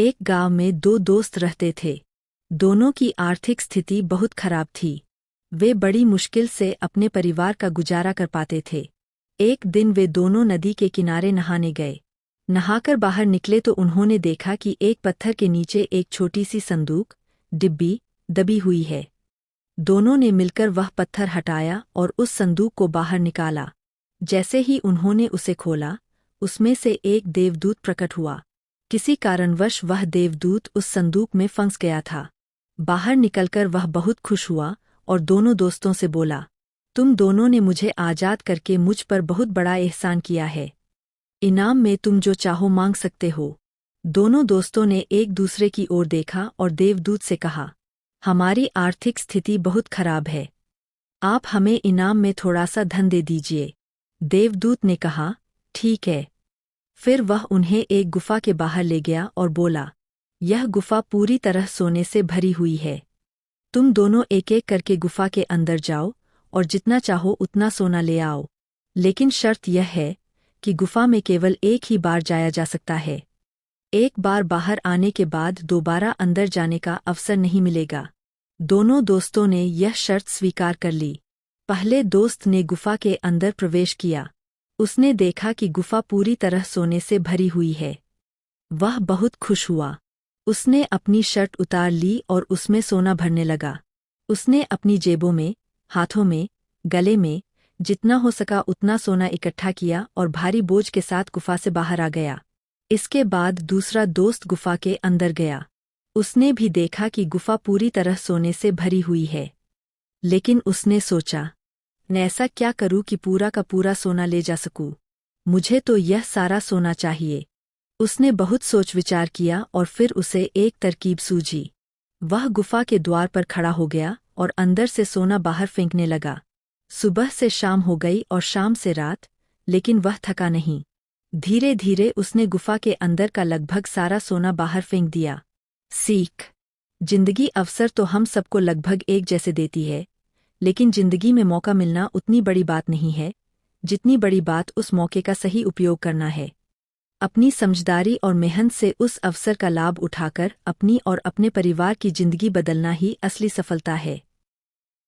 एक गांव में दो दोस्त रहते थे। दोनों की आर्थिक स्थिति बहुत खराब थी। वे बड़ी मुश्किल से अपने परिवार का गुजारा कर पाते थे। एक दिन वे दोनों नदी के किनारे नहाने गए। नहाकर बाहर निकले तो उन्होंने देखा कि एक पत्थर के नीचे एक छोटी सी संदूक डिब्बी दबी हुई है। दोनों ने मिलकर वह पत्थर हटाया और उस संदूक को बाहर निकाला। जैसे ही उन्होंने उसे खोला, उसमें से एक देवदूत प्रकट हुआ। किसी कारणवश वह देवदूत उस संदूक में फंस गया था। बाहर निकलकर वह बहुत खुश हुआ और दोनों दोस्तों से बोला, तुम दोनों ने मुझे आज़ाद करके मुझ पर बहुत बड़ा एहसान किया है। इनाम में तुम जो चाहो मांग सकते हो। दोनों दोस्तों ने एक दूसरे की ओर देखा और देवदूत से कहा, हमारी आर्थिक स्थिति बहुत खराब है। आप हमें इनाम में थोड़ा सा धन दे दीजिए। देवदूत ने कहा, ठीक है। फिर वह उन्हें एक गुफा के बाहर ले गया और बोला, यह गुफा पूरी तरह सोने से भरी हुई है। तुम दोनों एक एक करके गुफा के अंदर जाओ और जितना चाहो उतना सोना ले आओ। लेकिन शर्त यह है कि गुफा में केवल एक ही बार जाया जा सकता है। एक बार बाहर आने के बाद दोबारा अंदर जाने का अवसर नहीं मिलेगा। दोनों दोस्तों ने यह शर्त स्वीकार कर ली। पहले दोस्त ने गुफा के अंदर प्रवेश किया। उसने देखा कि गुफा पूरी तरह सोने से भरी हुई है। वह बहुत खुश हुआ। उसने अपनी शर्ट उतार ली और उसमें सोना भरने लगा। उसने अपनी जेबों में, हाथों में, गले में जितना हो सका उतना सोना इकट्ठा किया और भारी बोझ के साथ गुफा से बाहर आ गया। इसके बाद दूसरा दोस्त गुफा के अंदर गया। उसने भी देखा कि गुफा पूरी तरह सोने से भरी हुई है। लेकिन उसने सोचा, मैं ऐसा क्या करूं कि पूरा का पूरा सोना ले जा सकूं? मुझे तो यह सारा सोना चाहिए। उसने बहुत सोच विचार किया और फिर उसे एक तरकीब सूझी। वह गुफा के द्वार पर खड़ा हो गया और अंदर से सोना बाहर फेंकने लगा। सुबह से शाम हो गई और शाम से रात, लेकिन वह थका नहीं। धीरे धीरे उसने गुफा के अंदर का लगभग सारा सोना बाहर फेंक दिया। सीख: जिंदगी अवसर तो हम सबको लगभग एक जैसे देती है, लेकिन जिंदगी में मौका मिलना उतनी बड़ी बात नहीं है जितनी बड़ी बात उस मौके का सही उपयोग करना है। अपनी समझदारी और मेहनत से उस अवसर का लाभ उठाकर अपनी और अपने परिवार की जिंदगी बदलना ही असली सफलता है।